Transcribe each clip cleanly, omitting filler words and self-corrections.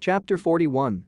Chapter 41.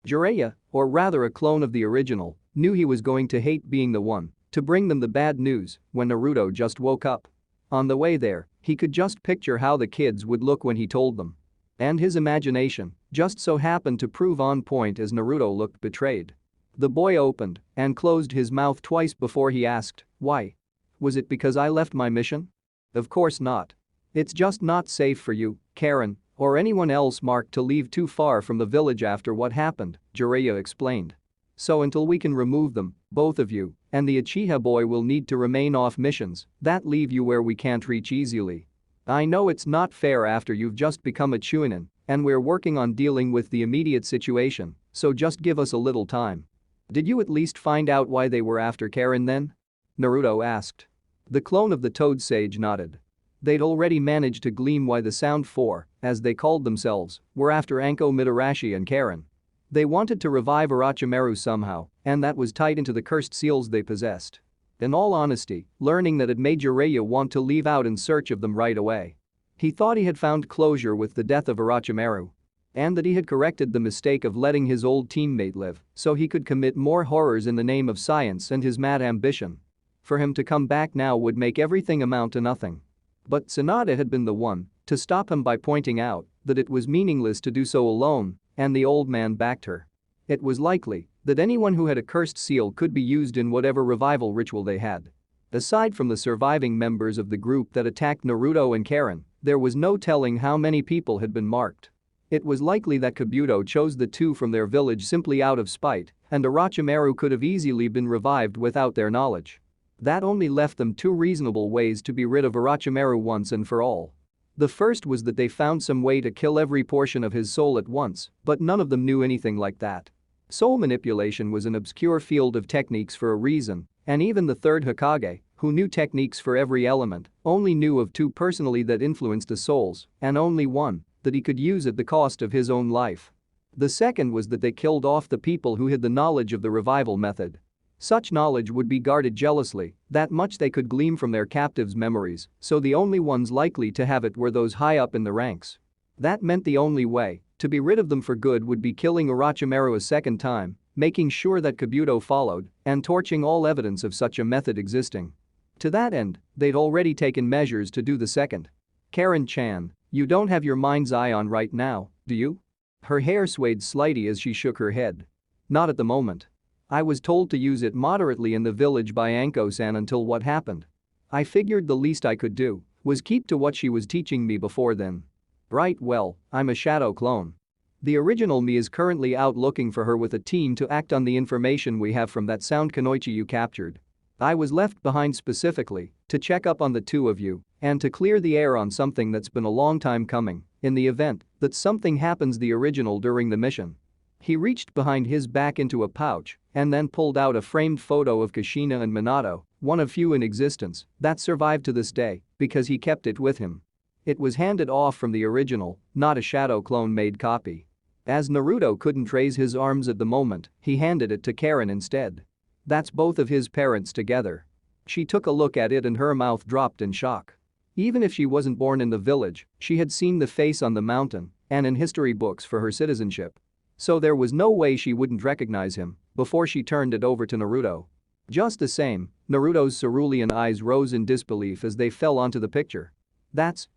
Jiraiya, or rather a clone of the original, knew he was going to hate being the one to bring them the bad news when Naruto just woke up. On the way there, he could just picture how the kids would look when he told them. And his imagination just so happened to prove on point as Naruto looked betrayed. The boy opened and closed his mouth twice before he asked, "Why? Was it because I left my mission?" "Of course not. It's just not safe for you, Karen, or anyone else marked to leave too far from the village after what happened," Jiraiya explained. "So until we can remove them, both of you and the Uchiha boy will need to remain off missions that leave you where we can't reach easily. I know it's not fair after you've just become a Chunin, and we're working on dealing with the immediate situation, so just give us a little time." "Did you at least find out why they were after Karen then?" Naruto asked. The clone of the Toad Sage nodded. They'd already managed to glean why the Sound Four, as they called themselves, were after Anko Mitarashi and Karen. They wanted to revive Orochimaru somehow, and that was tied into the cursed seals they possessed. In all honesty, learning that had made Jiraiya want to leave out in search of them right away. He thought he had found closure with the death of Orochimaru. And that he had corrected the mistake of letting his old teammate live so he could commit more horrors in the name of science and his mad ambition. For him to come back now would make everything amount to nothing. But Sanada had been the one to stop him by pointing out that it was meaningless to do so alone, and the old man backed her. It was likely that anyone who had a cursed seal could be used in whatever revival ritual they had. Aside from the surviving members of the group that attacked Naruto and Karen, there was no telling how many people had been marked. It was likely that Kabuto chose the two from their village simply out of spite, and Orochimaru could have easily been revived without their knowledge. That only left them two reasonable ways to be rid of Orochimaru once and for all. The first was that they found some way to kill every portion of his soul at once, but none of them knew anything like that. Soul manipulation was an obscure field of techniques for a reason, and even the third Hokage, who knew techniques for every element, only knew of two personally that influenced the souls, and only one that he could use at the cost of his own life. The second was that they killed off the people who had the knowledge of the revival method. Such knowledge would be guarded jealously, that much they could glean from their captives' memories, so the only ones likely to have it were those high up in the ranks. That meant the only way to be rid of them for good would be killing Orochimaru a second time, making sure that Kabuto followed, and torching all evidence of such a method existing. To that end, they'd already taken measures to do the second. "Karen-chan, you don't have your mind's eye on right now, do you?" Her hair swayed slightly as she shook her head. "Not at the moment. I was told to use it moderately in the village by Anko-san until what happened. I figured the least I could do was keep to what she was teaching me before then." "Right, well, I'm a shadow clone. The original me is currently out looking for her with a team to act on the information we have from that Sound Kunoichi you captured. I was left behind specifically to check up on the two of you and to clear the air on something that's been a long time coming in the event that something happens the original during the mission." He reached behind his back into a pouch and then pulled out a framed photo of Kushina and Minato, one of few in existence that survived to this day because he kept it with him. It was handed off from the original, not a shadow clone-made copy. As Naruto couldn't raise his arms at the moment, he handed it to Karen instead. "That's both of his parents together." She took a look at it and her mouth dropped in shock. Even if she wasn't born in the village, she had seen the face on the mountain and in history books for her citizenship. So there was no way she wouldn't recognize him before she turned it over to Naruto. Just the same, Naruto's cerulean eyes rose in disbelief as they fell onto the picture.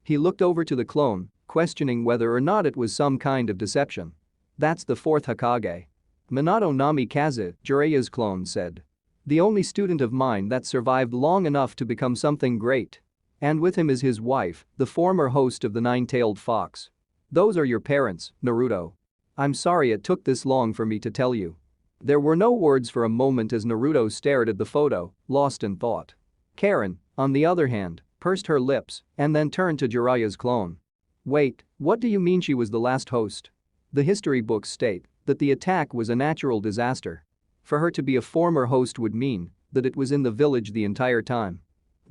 He looked over to the clone, questioning whether or not it was some kind of deception. "That's the fourth Hokage. Minato Namikaze," Jiraiya's clone said. "The only student of mine that survived long enough to become something great. And with him is his wife, the former host of the Nine-Tailed Fox. Those are your parents, Naruto. I'm sorry it took this long for me to tell you." There were no words for a moment as Naruto stared at the photo, lost in thought. Karen, on the other hand, pursed her lips and then turned to Jiraiya's clone. "Wait, what do you mean she was the last host? The history books state that the attack was a natural disaster. For her to be a former host would mean that it was in the village the entire time.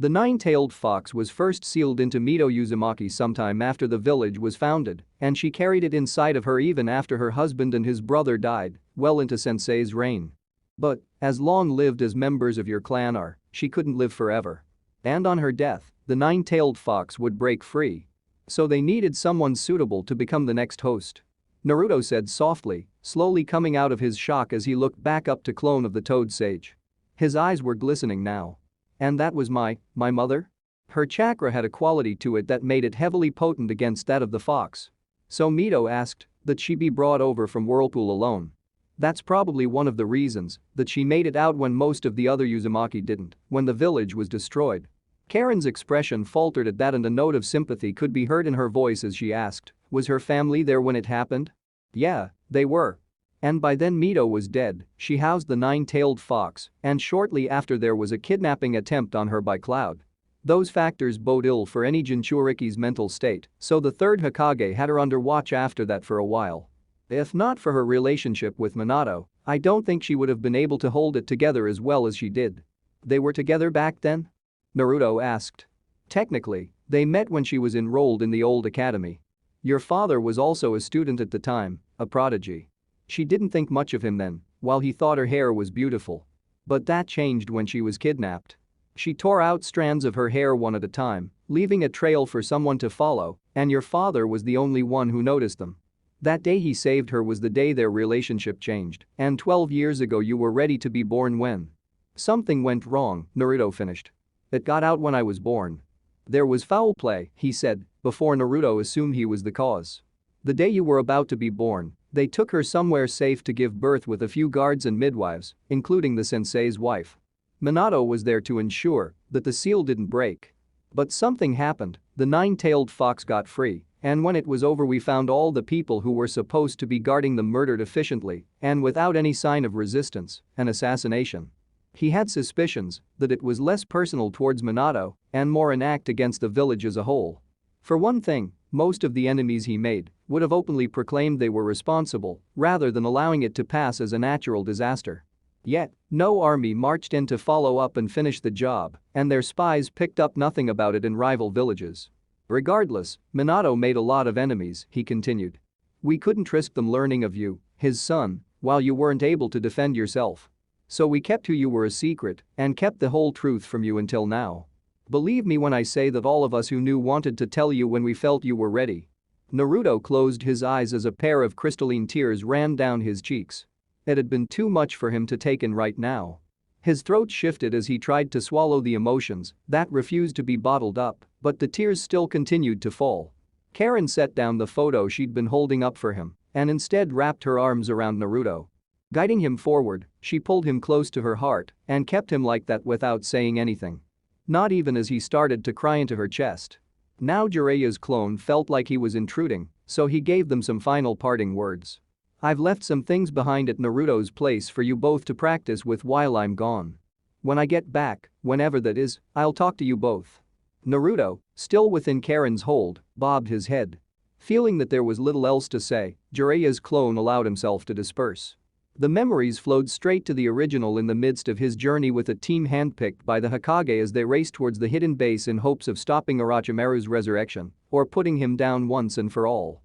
The Nine-Tailed Fox was first sealed into Mito Uzumaki sometime after the village was founded, and she carried it inside of her even after her husband and his brother died, well into Sensei's reign. But, as long-lived as members of your clan are, she couldn't live forever. And on her death, the Nine-Tailed Fox would break free. So they needed someone suitable to become the next host. Naruto said softly, slowly coming out of his shock as he looked back up to clone of the Toad Sage. His eyes were glistening now. And that was my mother? Her chakra had a quality to it that made it heavily potent against that of the fox. So Mito asked that she be brought over from Whirlpool alone. That's probably one of the reasons that she made it out when most of the other Uzumaki didn't, when the village was destroyed. Karen's expression faltered at that and a note of sympathy could be heard in her voice as she asked, was her family there when it happened? Yeah, they were. And by then Mito was dead, she housed the nine-tailed fox, and shortly after there was a kidnapping attempt on her by Cloud. Those factors bode ill for any Jinchuriki's mental state, so the third Hokage had her under watch after that for a while. If not for her relationship with Minato, I don't think she would have been able to hold it together as well as she did. They were together back then? Naruto asked. Technically, they met when she was enrolled in the old academy. Your father was also a student at the time, a prodigy. She didn't think much of him then, while he thought her hair was beautiful. But that changed when she was kidnapped. She tore out strands of her hair one at a time, leaving a trail for someone to follow, and your father was the only one who noticed them. That day he saved her was the day their relationship changed, and 12 years ago you were ready to be born when. Something went wrong, Naruto finished. It got out when I was born. There was foul play, he said, before Naruto assumed he was the cause. The day you were about to be born, they took her somewhere safe to give birth with a few guards and midwives, including the sensei's wife. Minato was there to ensure that the seal didn't break. But something happened, the nine-tailed fox got free, and when it was over we found all the people who were supposed to be guarding them murdered efficiently and without any sign of resistance, an assassination. He had suspicions that it was less personal towards Minato and more an act against the village as a whole. For one thing, most of the enemies he made would have openly proclaimed they were responsible rather than allowing it to pass as a natural disaster. Yet, no army marched in to follow up and finish the job, and their spies picked up nothing about it in rival villages. Regardless, Minato made a lot of enemies, he continued. We couldn't risk them learning of you, his son, while you weren't able to defend yourself. So we kept who you were a secret and kept the whole truth from you until now. Believe me when I say that all of us who knew wanted to tell you when we felt you were ready. Naruto closed his eyes as a pair of crystalline tears ran down his cheeks. It had been too much for him to take in right now. His throat shifted as he tried to swallow the emotions that refused to be bottled up, but the tears still continued to fall. Karen set down the photo she'd been holding up for him and instead wrapped her arms around Naruto. Guiding him forward, she pulled him close to her heart and kept him like that without saying anything. Not even as he started to cry into her chest. Now Jiraiya's clone felt like he was intruding, so he gave them some final parting words. I've left some things behind at Naruto's place for you both to practice with while I'm gone. When I get back, whenever that is, I'll talk to you both. Naruto, still within Karen's hold, bobbed his head. Feeling that there was little else to say, Jiraiya's clone allowed himself to disperse. The memories flowed straight to the original in the midst of his journey with a team handpicked by the Hokage as they raced towards the hidden base in hopes of stopping Orochimaru's resurrection or putting him down once and for all.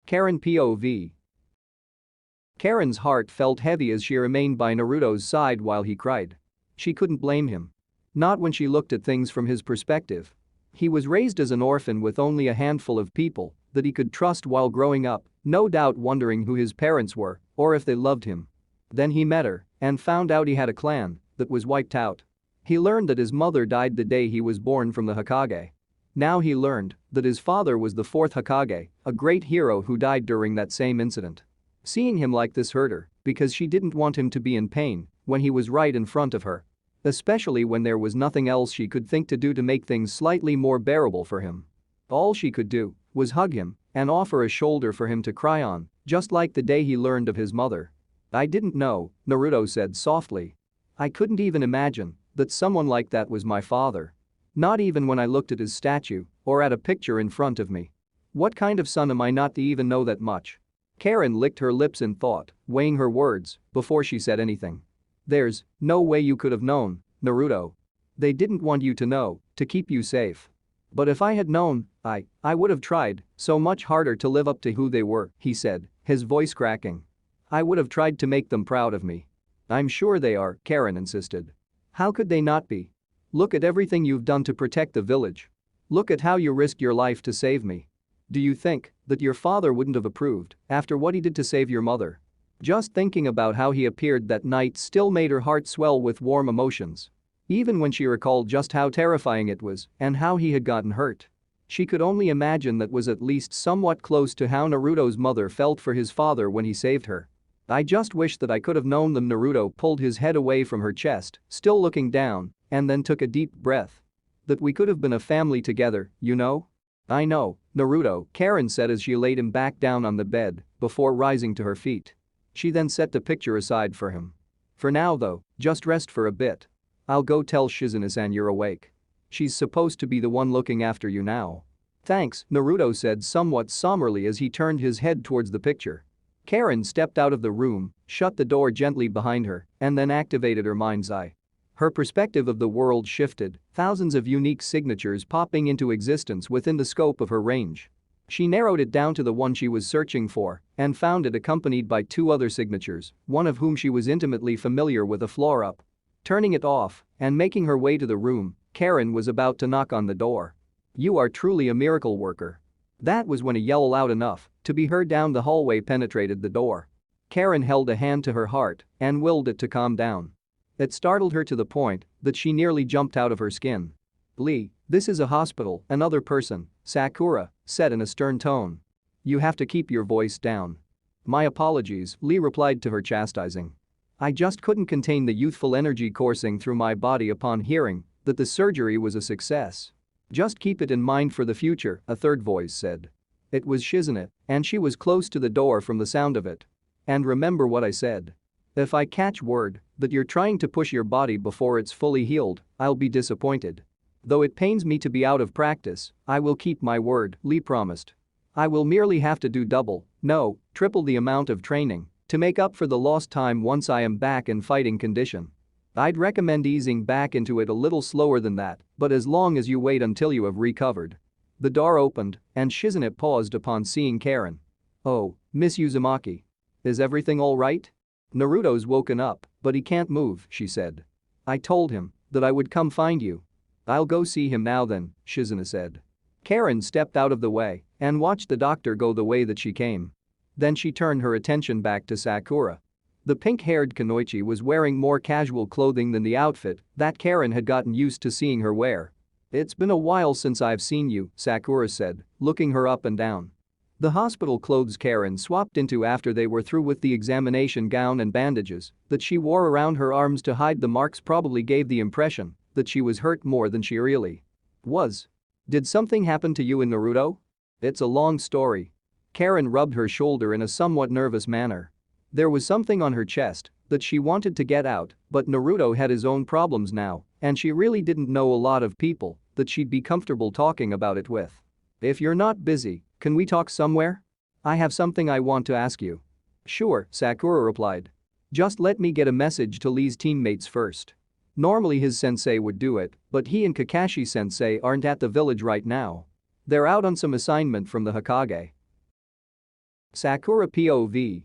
Karen POV. Karen's heart felt heavy as she remained by Naruto's side while he cried. She couldn't blame him. Not when she looked at things from his perspective. He was raised as an orphan with only a handful of people that he could trust while growing up, no doubt wondering who his parents were or if they loved him. Then he met her and found out he had a clan that was wiped out. He learned that his mother died the day he was born from the Hokage. Now he learned that his father was the fourth Hokage, a great hero who died during that same incident. Seeing him like this hurt her because she didn't want him to be in pain when he was right in front of her. Especially when there was nothing else she could think to do to make things slightly more bearable for him. All she could do was hug him and offer a shoulder for him to cry on, just like the day he learned of his mother. I didn't know, Naruto said softly. I couldn't even imagine that someone like that was my father. Not even when I looked at his statue or at a picture in front of me. What kind of son am I not to even know that much? Karen licked her lips in thought, weighing her words before she said anything. There's no way you could have known, Naruto. They didn't want you to know, to keep you safe. But if I had known, I would have tried so much harder to live up to who they were, he said, his voice cracking. I would have tried to make them proud of me. I'm sure they are, Karen insisted. How could they not be? Look at everything you've done to protect the village. Look at how you risked your life to save me. Do you think That your father wouldn't have approved after what he did to save your mother. Just thinking about how he appeared that night still made her heart swell with warm emotions. Even when she recalled just how terrifying it was and how he had gotten hurt. She could only imagine that was at least somewhat close to how Naruto's mother felt for his father when he saved her. I just wish that I could have known them. Naruto pulled his head away from her chest, still looking down, and then took a deep breath. That we could have been a family together, you know? I know, Naruto, Karen said as she laid him back down on the bed before rising to her feet. She then set the picture aside for him. For now though, just rest for a bit. I'll go tell Shizune-san you're awake. She's supposed to be the one looking after you now. Thanks, Naruto said somewhat somberly as he turned his head towards the picture. Karen stepped out of the room, shut the door gently behind her, and then activated her mind's eye. Her perspective of the world shifted, thousands of unique signatures popping into existence within the scope of her range. She narrowed it down to the one she was searching for and found it accompanied by 2 other signatures, one of whom she was intimately familiar with. A floor up. Turning it off and making her way to the room, Karen was about to knock on the door. You are truly a miracle worker. That was when a yell loud enough to be heard down the hallway penetrated the door. Karen held a hand to her heart and willed it to calm down. It startled her to the point that she nearly jumped out of her skin. Lee, this is a hospital, another person, Sakura said in a stern tone. You have to keep your voice down. My apologies, Lee replied to her chastising. I just couldn't contain the youthful energy coursing through my body upon hearing that the surgery was a success. Just keep it in mind for the future, a third voice said. It was Shizune, and she was close to the door from the sound of it. And remember what I said. If I catch word that you're trying to push your body before it's fully healed, I'll be disappointed. Though it pains me to be out of practice, I will keep my word, Lee promised. I will merely have to do double, no, triple the amount of training to make up for the lost time once I am back in fighting condition. I'd recommend easing back into it a little slower than that, but as long as you wait until you have recovered. The door opened, and Shizune paused upon seeing Karen. Oh, Miss Uzumaki. Is everything all right? Naruto's woken up, but he can't move, she said. I told him that I would come find you. I'll go see him now then, Shizune said. Karen stepped out of the way and watched the doctor go the way that she came. Then she turned her attention back to Sakura. The pink-haired kunoichi was wearing more casual clothing than the outfit that Karen had gotten used to seeing her wear. It's been a while since I've seen you, Sakura said, looking her up and down. The hospital clothes Karen swapped into after they were through with the examination gown and bandages that she wore around her arms to hide the marks probably gave the impression that she was hurt more than she really was. Did something happen to you in Naruto? It's a long story. Karen rubbed her shoulder in a somewhat nervous manner. There was something on her chest that she wanted to get out, but Naruto had his own problems now, and she really didn't know a lot of people that she'd be comfortable talking about it with. If you're not busy, can we talk somewhere? I have something I want to ask you. Sure, Sakura replied. Just let me get a message to Lee's teammates first. Normally his sensei would do it, but he and Kakashi sensei aren't at the village right now. They're out on some assignment from the Hokage. Sakura POV.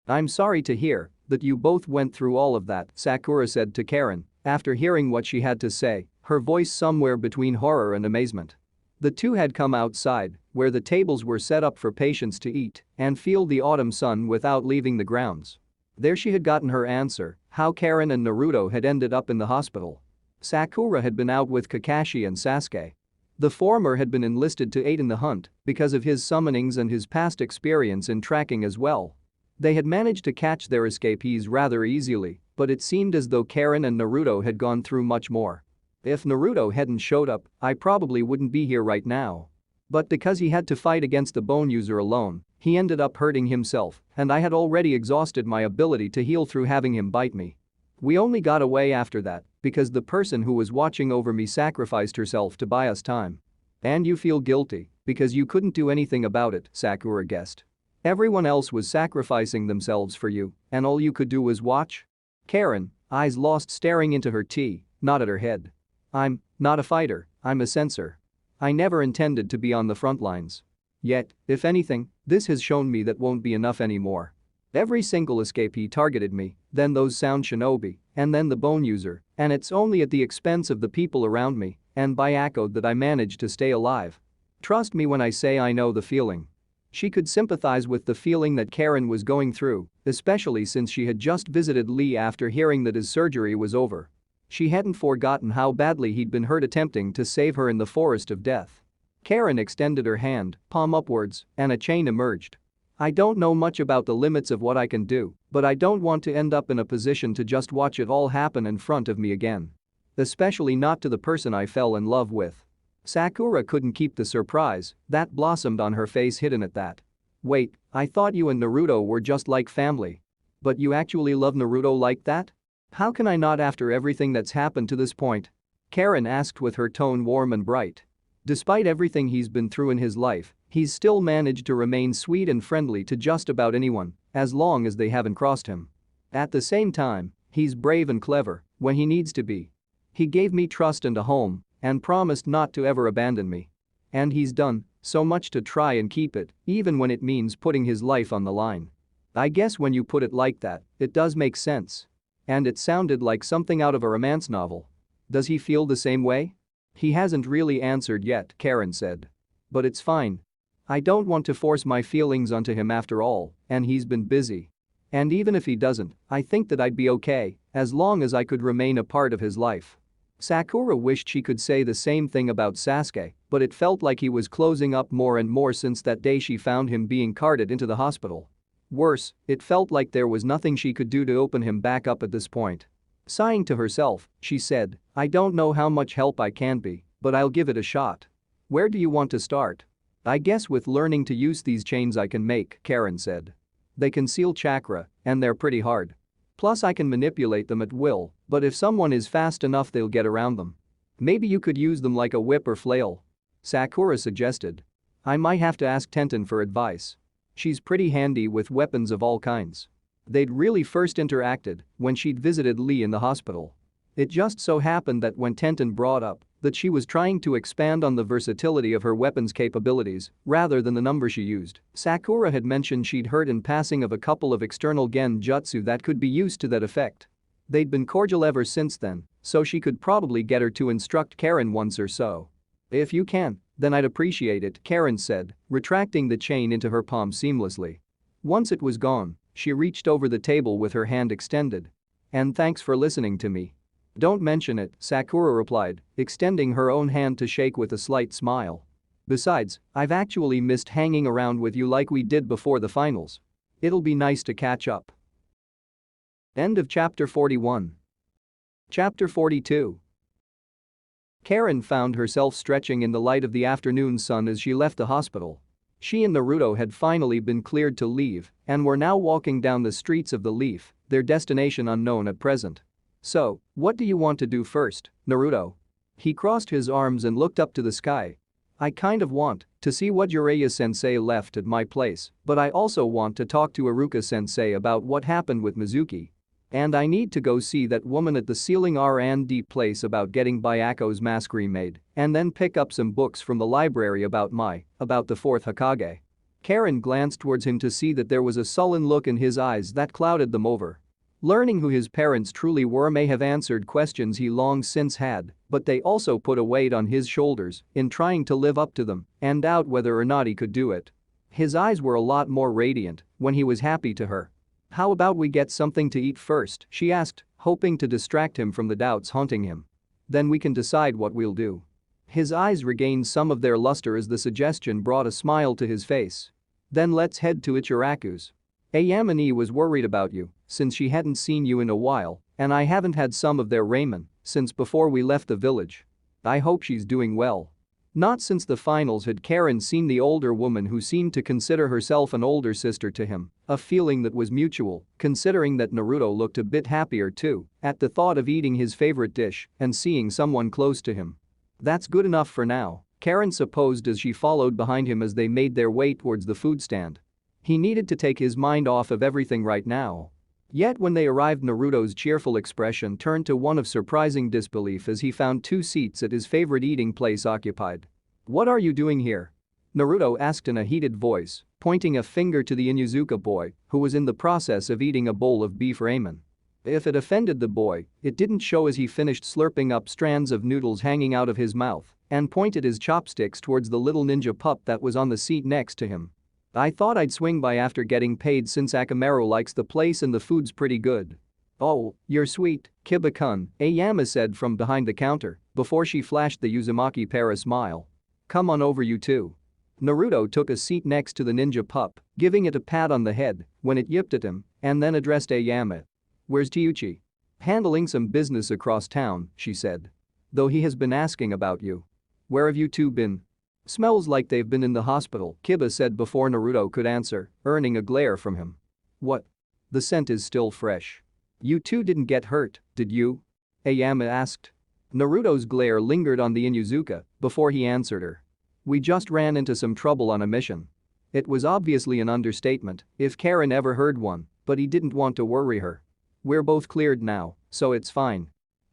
I'm sorry to hear that you both went through all of that, Sakura said to Karen after hearing what she had to say, her voice somewhere between horror and amazement. The two had come outside, where the tables were set up for patients to eat and feel the autumn sun without leaving the grounds. There she had gotten her answer, how Karen and Naruto had ended up in the hospital. Sakura had been out with Kakashi and Sasuke. The former had been enlisted to aid in the hunt because of his summonings and his past experience in tracking as well. They had managed to catch their escapees rather easily, but it seemed as though Karen and Naruto had gone through much more. If Naruto hadn't showed up, I probably wouldn't be here right now. But because he had to fight against the bone user alone, he ended up hurting himself, and I had already exhausted my ability to heal through having him bite me. We only got away after that because the person who was watching over me sacrificed herself to buy us time. And you feel guilty because you couldn't do anything about it, Sakura guessed. Everyone else was sacrificing themselves for you, and all you could do was watch? Karen, eyes lost staring into her tea, nodded her head. I'm not a fighter, I'm a censor. I never intended to be on the front lines. Yet, if anything, this has shown me that won't be enough anymore. Every single escapee targeted me, then those sound shinobi, and then the bone user, and it's only at the expense of the people around me and by Akko that I managed to stay alive. Trust me when I say I know the feeling. She could sympathize with the feeling that Karen was going through, especially since she had just visited Lee after hearing that his surgery was over. She hadn't forgotten how badly he'd been hurt attempting to save her in the forest of death. Karen extended her hand, palm upwards, and a chain emerged. I don't know much about the limits of what I can do, but I don't want to end up in a position to just watch it all happen in front of me again. Especially not to the person I fell in love with. Sakura couldn't keep the surprise that blossomed on her face hidden at that. Wait, I thought you and Naruto were just like family. But you actually love Naruto like that? How can I not after everything that's happened to this point? Karen asked with her tone warm and bright. Despite everything he's been through in his life, he's still managed to remain sweet and friendly to just about anyone, as long as they haven't crossed him. At the same time, he's brave and clever when he needs to be. He gave me trust and a home and promised not to ever abandon me. And he's done so much to try and keep it, even when it means putting his life on the line. I guess when you put it like that, it does make sense. And it sounded like something out of a romance novel. Does he feel the same way? He hasn't really answered yet, Karen said. But it's fine. I don't want to force my feelings onto him after all, and he's been busy. And even if he doesn't, I think that I'd be okay, as long as I could remain a part of his life. Sakura wished she could say the same thing about Sasuke, but it felt like he was closing up more and more since that day she found him being carted into the hospital. Worse, it felt like there was nothing she could do to open him back up at this point. Sighing to herself, she said, I don't know how much help I can be, but I'll give it a shot. Where do you want to start? I guess with learning to use these chains I can make, Karen said. They conceal chakra, and they're pretty hard. Plus I can manipulate them at will, but if someone is fast enough they'll get around them. Maybe you could use them like a whip or flail. Sakura suggested. I might have to ask Tenten for advice. She's pretty handy with weapons of all kinds. They'd really first interacted when she'd visited Lee in the hospital. It just so happened that when Tenten brought up that she was trying to expand on the versatility of her weapons capabilities rather than the number she used, Sakura had mentioned she'd heard in passing of a couple of external genjutsu that could be used to that effect. They'd been cordial ever since then, so she could probably get her to instruct Karen once or so. If you can, then I'd appreciate it, Karen said, retracting the chain into her palm seamlessly. Once it was gone, she reached over the table with her hand extended. And thanks for listening to me. Don't mention it, Sakura replied, extending her own hand to shake with a slight smile. Besides, I've actually missed hanging around with you like we did before the finals. It'll be nice to catch up. End of chapter 41. Chapter 42. Karen found herself stretching in the light of the afternoon sun as she left the hospital. She and Naruto had finally been cleared to leave and were now walking down the streets of the Leaf, their destination unknown at present. So, what do you want to do first, Naruto? He crossed his arms and looked up to the sky. I kind of want to see what Jiraiya-sensei left at my place, but I also want to talk to Iruka-sensei about what happened with Mizuki. And I need to go see that woman at the ceiling R&D place about getting Byaku's mask remade, and then pick up some books from the library about the fourth Hokage. Karen glanced towards him to see that there was a sullen look in his eyes that clouded them over. Learning who his parents truly were may have answered questions he long since had, but they also put a weight on his shoulders in trying to live up to them and doubt whether or not he could do it. His eyes were a lot more radiant when he was happy to her. How about we get something to eat first, she asked, hoping to distract him from the doubts haunting him. Then we can decide what we'll do. His eyes regained some of their luster as the suggestion brought a smile to his face. Then let's head to Ichiraku's. Yamane was worried about you since she hadn't seen you in a while, and I haven't had some of their ramen since before we left the village. I hope she's doing well. Not since the finals had Karen seen the older woman who seemed to consider herself an older sister to him, a feeling that was mutual, considering that Naruto looked a bit happier too at the thought of eating his favorite dish and seeing someone close to him. That's good enough for now, Karen supposed as she followed behind him as they made their way towards the food stand. He needed to take his mind off of everything right now. Yet when they arrived, Naruto's cheerful expression turned to one of surprising disbelief as he found 2 seats at his favorite eating place occupied. What are you doing here? Naruto asked in a heated voice, pointing a finger to the Inuzuka boy who was in the process of eating a bowl of beef ramen. If it offended the boy, it didn't show as he finished slurping up strands of noodles hanging out of his mouth and pointed his chopsticks towards the little ninja pup that was on the seat next to him. I thought I'd swing by after getting paid since Akamaru likes the place and the food's pretty good. Oh, you're sweet, Kiba-kun, Ayama said from behind the counter before she flashed the Uzumaki pair a smile. Come on over you two. Naruto took a seat next to the ninja pup, giving it a pat on the head when it yipped at him and then addressed Ayama. Where's Teuchi? Handling some business across town, she said. Though he has been asking about you. Where have you two been? Smells like they've been in the hospital, Kiba said before Naruto could answer, earning a glare from him. What? The scent is still fresh. You two didn't get hurt, did you? Ayama asked. Naruto's glare lingered on the Inuzuka before he answered her. We just ran into some trouble on a mission. It was obviously an understatement if Karen ever heard one, but he didn't want to worry her. We're both cleared now, so it's fine.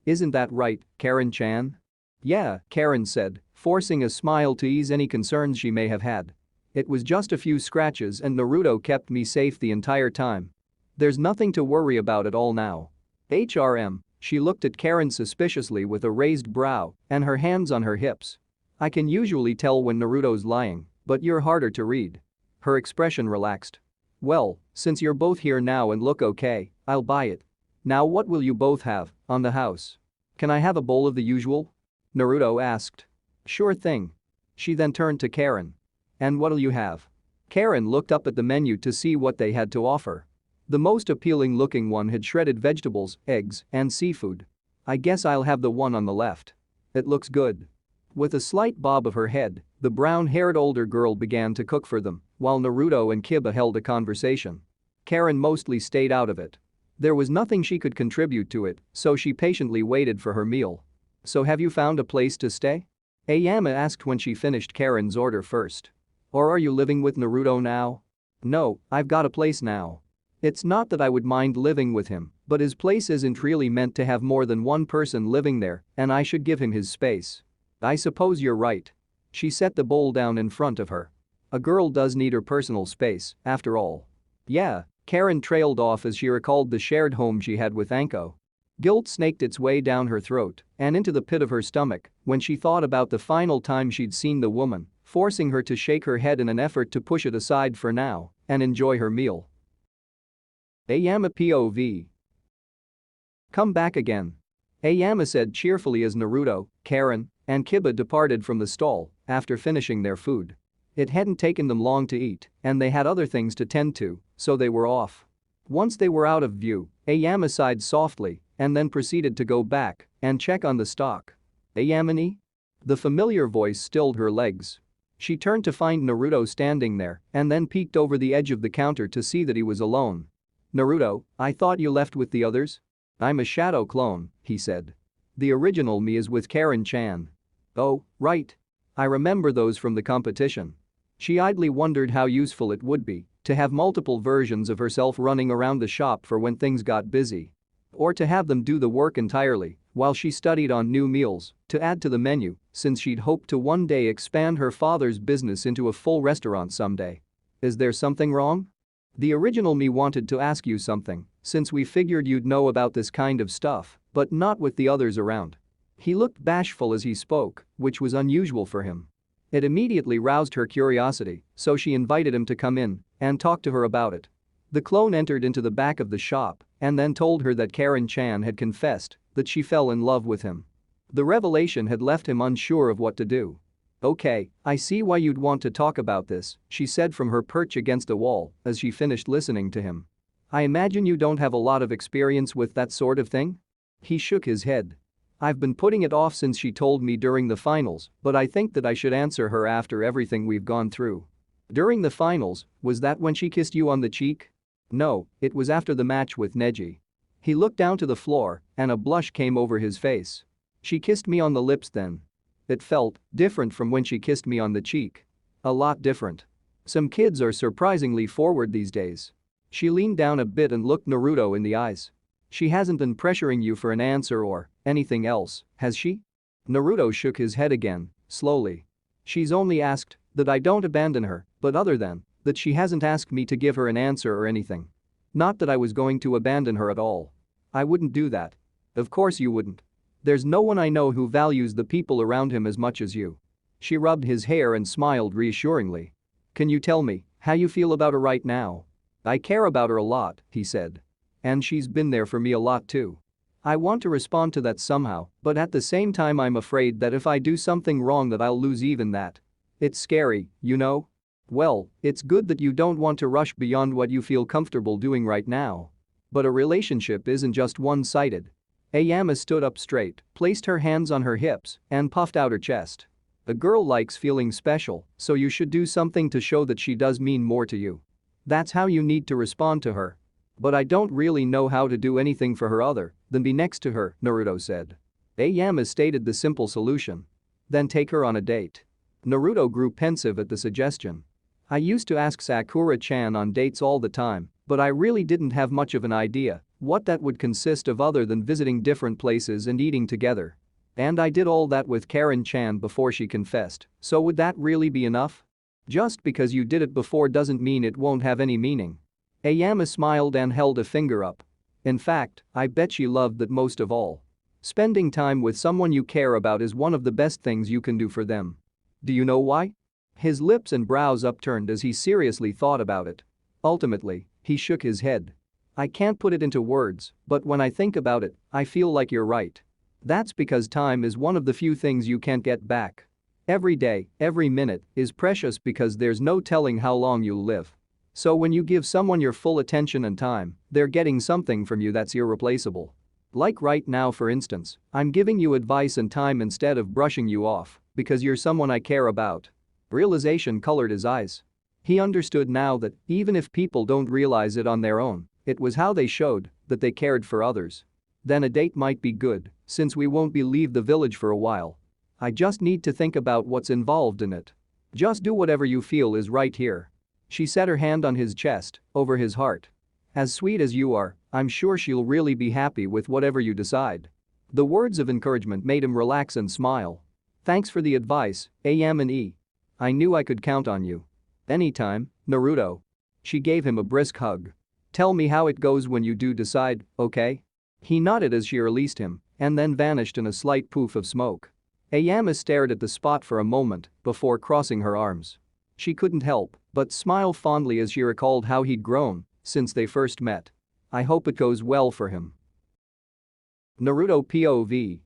Isn't that right, Karen-chan? Yeah, Karen said, forcing a smile to ease any concerns she may have had. It was just a few scratches and Naruto kept me safe the entire time. There's nothing to worry about at all now. HRM, she looked at Karen suspiciously with a raised brow and her hands on her hips. I can usually tell when Naruto's lying, but you're harder to read. Her expression relaxed. Well, since you're both here now and look okay, I'll buy it. Now what will you both have on the house? Can I have a bowl of the usual? Naruto asked. Sure thing. She then turned to Karen. And what'll you have? Karen looked up at the menu to see what they had to offer. The most appealing looking one had shredded vegetables, eggs, and seafood. I guess I'll have the one on the left. It looks good. With a slight bob of her head, the brown-haired older girl began to cook for them, while Naruto and Kiba held a conversation. Karen mostly stayed out of it. There was nothing she could contribute to it, so she patiently waited for her meal. So have you found a place to stay? Ayama asked when she finished Karen's order first. Or are you living with Naruto now? No, I've got a place now. It's not that I would mind living with him, but his place isn't really meant to have more than one person living there, and I should give him his space. I suppose you're right. She set the bowl down in front of her. A girl does need her personal space, after all. Yeah, Karen trailed off as she recalled the shared home she had with Anko. Guilt snaked its way down her throat and into the pit of her stomach when she thought about the final time she'd seen the woman, forcing her to shake her head in an effort to push it aside for now and enjoy her meal. Ayama POV. Come back again. Ayama said cheerfully as Naruto, Karen, and Kiba departed from the stall after finishing their food. It hadn't taken them long to eat, and they had other things to tend to, so they were off. Once they were out of view, Ayama sighed softly and then proceeded to go back and check on the stock. Ayamani? The familiar voice stilled her legs. She turned to find Naruto standing there and then peeked over the edge of the counter to see that he was alone. Naruto, I thought you left with the others? I'm a shadow clone, he said. The original me is with Karen-chan. Oh, right. I remember those from the competition. She idly wondered how useful it would be to have multiple versions of herself running around the shop for when things got busy. Or to have them do the work entirely while she studied on new meals to add to the menu since she'd hoped to one day expand her father's business into a full restaurant someday. Is there something wrong? The original me wanted to ask you something since we figured you'd know about this kind of stuff, but not with the others around. He looked bashful as he spoke, which was unusual for him. It immediately roused her curiosity, so she invited him to come in and talk to her about it. The clone entered into the back of the shop and then told her that Karen-chan had confessed that she fell in love with him. The revelation had left him unsure of what to do. Okay, I see why you'd want to talk about this, she said from her perch against the wall as she finished listening to him. I imagine you don't have a lot of experience with that sort of thing? He shook his head. I've been putting it off since she told me during the finals, but I think that I should answer her after everything we've gone through. During the finals, was that when she kissed you on the cheek? No, it was after the match with Neji. He looked down to the floor and a blush came over his face. She kissed me on the lips then. It felt different from when she kissed me on the cheek. A lot different. Some kids are surprisingly forward these days. She leaned down a bit and looked Naruto in the eyes. She hasn't been pressuring you for an answer or anything else, has she? Naruto shook his head again, slowly. She's only asked that I don't abandon her, but other than that she hasn't asked me to give her an answer or anything. Not that I was going to abandon her at all. I wouldn't do that. Of course you wouldn't. There's no one I know who values the people around him as much as you." She rubbed his hair and smiled reassuringly. "Can you tell me how you feel about her right now?" "I care about her a lot," he said. "And she's been there for me a lot too. I want to respond to that somehow, but at the same time I'm afraid that if I do something wrong that I'll lose even that. It's scary, you know?" "Well, it's good that you don't want to rush beyond what you feel comfortable doing right now. But a relationship isn't just one-sided." Ayama stood up straight, placed her hands on her hips, and puffed out her chest. "A girl likes feeling special, so you should do something to show that she does mean more to you. That's how you need to respond to her." "But I don't really know how to do anything for her other than be next to her," Naruto said. Ayama stated the simple solution. "Then take her on a date." Naruto grew pensive at the suggestion. "I used to ask Sakura-chan on dates all the time, but I really didn't have much of an idea what that would consist of other than visiting different places and eating together. And I did all that with Karen-chan before she confessed, so would that really be enough? Just because you did it before doesn't mean it won't have any meaning." Ayama smiled and held a finger up. "In fact, I bet she loved that most of all. Spending time with someone you care about is one of the best things you can do for them. Do you know why?" His lips and brows upturned as he seriously thought about it. Ultimately, he shook his head. "I can't put it into words, but when I think about it, I feel like you're right. That's because time is one of the few things you can't get back. Every day, every minute, is precious because there's no telling how long you'll live. So when you give someone your full attention and time, they're getting something from you that's irreplaceable. Like right now, for instance, I'm giving you advice and time instead of brushing you off because you're someone I care about." Realization colored his eyes. He understood now that even if people don't realize it on their own, it was how they showed that they cared for others. "Then a date might be good, since we won't be leave the village for a while. I just need to think about what's involved in it. Just do whatever you feel is right here." She set her hand on his chest, over his heart. "As sweet as you are, I'm sure she'll really be happy with whatever you decide." The words of encouragement made him relax and smile. "Thanks for the advice, Ayama. I knew I could count on you. Anytime, Naruto." She gave him a brisk hug. "Tell me how it goes when you do decide, okay?" He nodded as she released him and then vanished in a slight poof of smoke. Ayama stared at the spot for a moment before crossing her arms. She couldn't help but smile fondly as she recalled how he'd grown since they first met. "I hope it goes well for him." Naruto POV.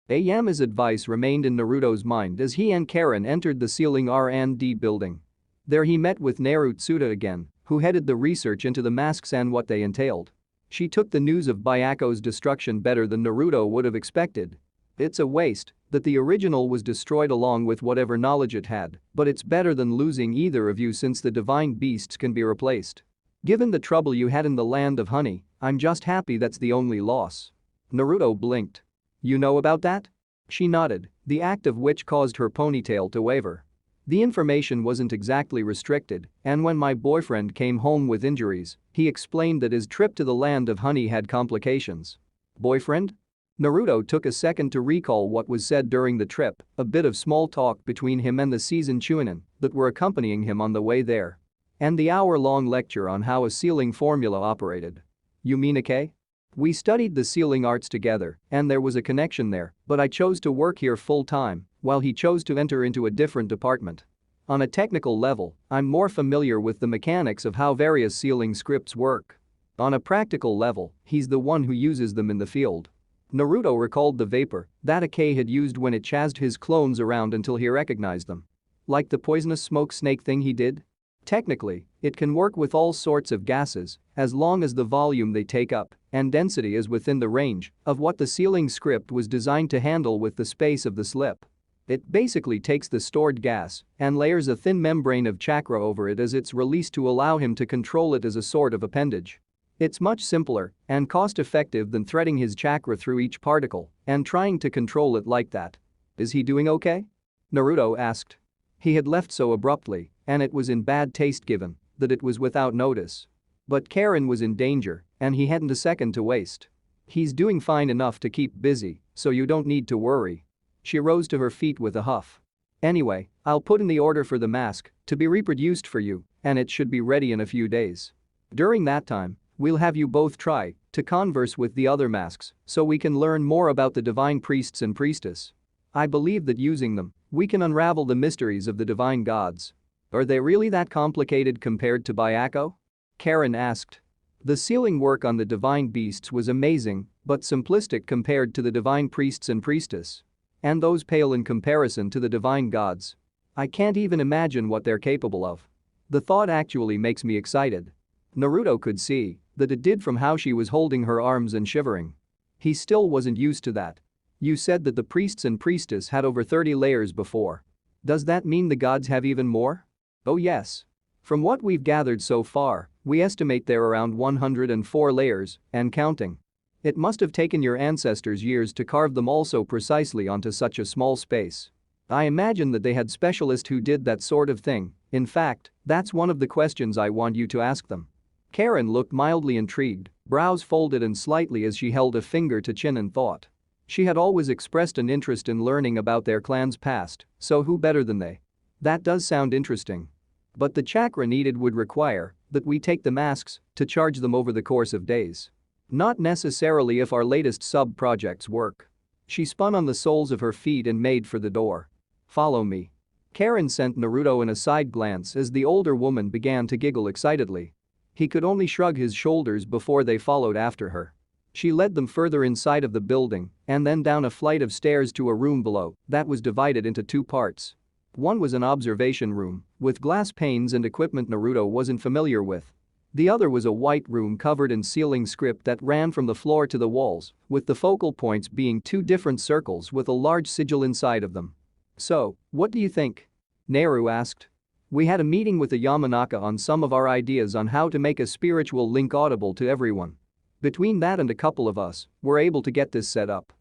Ayama's advice remained in Naruto's mind as he and Karen entered the Ceiling R&D building. There he met with Narutsuda again, who headed the research into the masks and what they entailed. She took the news of Byaku's destruction better than Naruto would have expected. "It's a waste that the original was destroyed along with whatever knowledge it had, but it's better than losing either of you since the divine beasts can be replaced. Given the trouble you had in the land of honey, I'm just happy that's the only loss." Naruto blinked. "You know about that?" She nodded, the act of which caused her ponytail to waver. "The information wasn't exactly restricted, and when my boyfriend came home with injuries, he explained that his trip to the land of honey had complications." "Boyfriend?" Naruto took a second to recall what was said during the trip, a bit of small talk between him and the seasoned Chunin that were accompanying him on the way there. And the hour-long lecture on how a sealing formula operated. "You mean Ike? We studied the sealing arts together, and there was a connection there, but I chose to work here full-time, while he chose to enter into a different department. On a technical level, I'm more familiar with the mechanics of how various sealing scripts work. On a practical level, he's the one who uses them in the field." Naruto recalled the vapor that Ike had used when it chased his clones around until he recognized them. "Like the poisonous smoke snake thing he did?" "Technically, it can work with all sorts of gases as long as the volume they take up and density is within the range of what the sealing script was designed to handle with the space of the slip. It basically takes the stored gas and layers a thin membrane of chakra over it as it's released to allow him to control it as a sort of appendage. It's much simpler and cost-effective than threading his chakra through each particle and trying to control it like that." "Is he doing okay?" Naruto asked. He had left so abruptly, and it was in bad taste given that it was without notice. But Karen was in danger, and he hadn't a second to waste. "He's doing fine enough to keep busy, so you don't need to worry." She rose to her feet with a huff. "Anyway, I'll put in the order for the mask to be reproduced for you, and it should be ready in a few days. During that time, we'll have you both try to converse with the other masks so we can learn more about the divine priests and priestess. I believe that using them, we can unravel the mysteries of the divine gods. Are they really that complicated compared to Byako? Karen asked. The ceiling work on the divine beasts was amazing, but simplistic compared to the divine priests and priestess. And those pale in comparison to the divine gods. I can't even imagine what they're capable of. The thought actually makes me excited. Naruto could see that it did from how she was holding her arms and shivering. He still wasn't used to that. You said that the priests and priestess had over 30 layers before. Does that mean the gods have even more? Oh yes. From what we've gathered so far, we estimate there are around 104 layers, and counting. It must have taken your ancestors years to carve them all so precisely onto such a small space. I imagine that they had specialists who did that sort of thing. In fact, that's one of the questions I want you to ask them. Karen looked mildly intrigued, brows folded in slightly as she held a finger to chin in thought. She had always expressed an interest in learning about their clan's past, so who better than they? That does sound interesting. But the chakra needed would require that we take the masks to charge them over the course of days. Not necessarily if our latest sub-projects work. She spun on the soles of her feet and made for the door. Follow me. Karen sent Naruto an side glance as the older woman began to giggle excitedly. He could only shrug his shoulders before they followed after her. She led them further inside of the building and then down a flight of stairs to a room below that was divided into two parts. One was an observation room with glass panes and equipment Naruto wasn't familiar with. The other was a white room covered in ceiling script that ran from the floor to the walls, with the focal points being two different circles with a large sigil inside of them. So, what do you think? Naru asked. We had a meeting with the Yamanaka on some of our ideas on how to make a spiritual link audible to everyone. Between that and a couple of us, we're able to get this set up.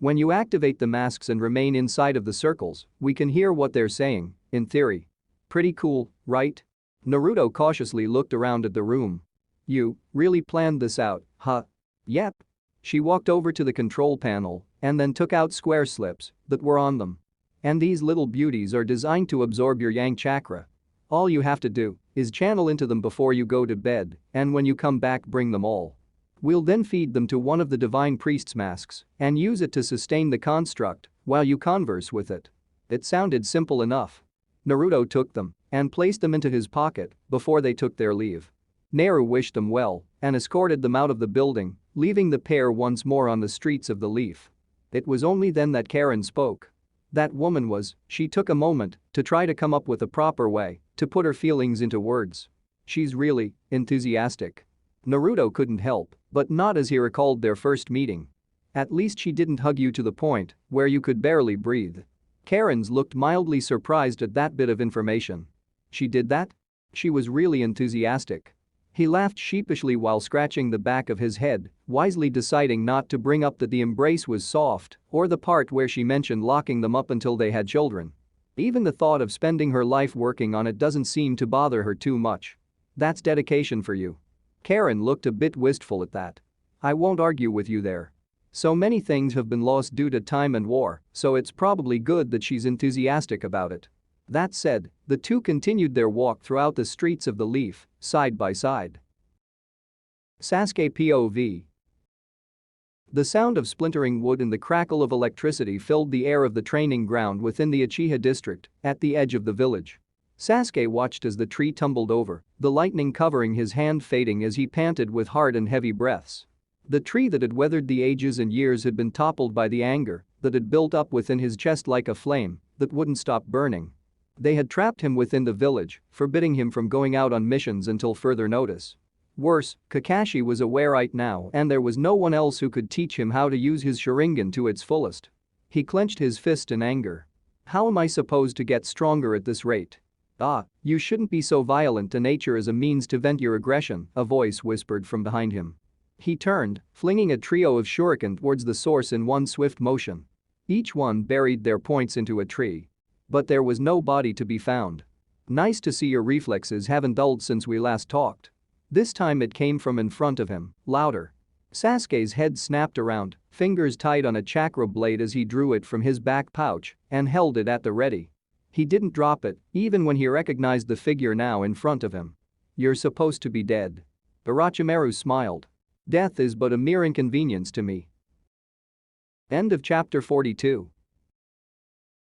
When you activate the masks and remain inside of the circles, we can hear what they're saying, in theory. Pretty cool, right? Naruto cautiously looked around at the room. You really planned this out, huh? Yep. She walked over to the control panel and then took out square slips that were on them. And these little beauties are designed to absorb your yang chakra. All you have to do is channel into them before you go to bed, and when you come back bring them all. We'll then feed them to one of the divine priest's masks and use it to sustain the construct while you converse with it. It sounded simple enough. Naruto took them and placed them into his pocket before they took their leave. Naru wished them well and escorted them out of the building, leaving the pair once more on the streets of the Leaf. It was only then that Karen spoke. That woman was, she took a moment to try to come up with a proper way to put her feelings into words. She's really enthusiastic. Naruto couldn't help but nod as he recalled their first meeting. At least she didn't hug you to the point where you could barely breathe. Karen's looked mildly surprised at that bit of information. She did that? She was really enthusiastic. He laughed sheepishly while scratching the back of his head, wisely deciding not to bring up that the embrace was soft or the part where she mentioned locking them up until they had children. Even the thought of spending her life working on it doesn't seem to bother her too much. That's dedication for you. Karen looked a bit wistful at that. I won't argue with you there. So many things have been lost due to time and war, so it's probably good that she's enthusiastic about it. That said, the two continued their walk throughout the streets of the Leaf, side by side. Sasuke POV. The sound of splintering wood and the crackle of electricity filled the air of the training ground within the Uchiha district, at the edge of the village. Sasuke watched as the tree tumbled over, the lightning covering his hand fading as he panted with hard and heavy breaths. The tree that had weathered the ages and years had been toppled by the anger that had built up within his chest like a flame that wouldn't stop burning. They had trapped him within the village, forbidding him from going out on missions until further notice. Worse, Kakashi was aware right now and there was no one else who could teach him how to use his Sharingan to its fullest. He clenched his fist in anger. How am I supposed to get stronger at this rate? Ah, you shouldn't be so violent to nature as a means to vent your aggression, a voice whispered from behind him. He turned, flinging a trio of shuriken towards the source in one swift motion. Each one buried their points into a tree. But there was no body to be found. Nice to see your reflexes haven't dulled since we last talked. This time it came from in front of him, louder. Sasuke's head snapped around, fingers tied on a chakra blade as he drew it from his back pouch and held it at the ready. He didn't drop it, even when he recognized the figure now in front of him. You're supposed to be dead. Orochimaru smiled. Death is but a mere inconvenience to me. End of chapter 42.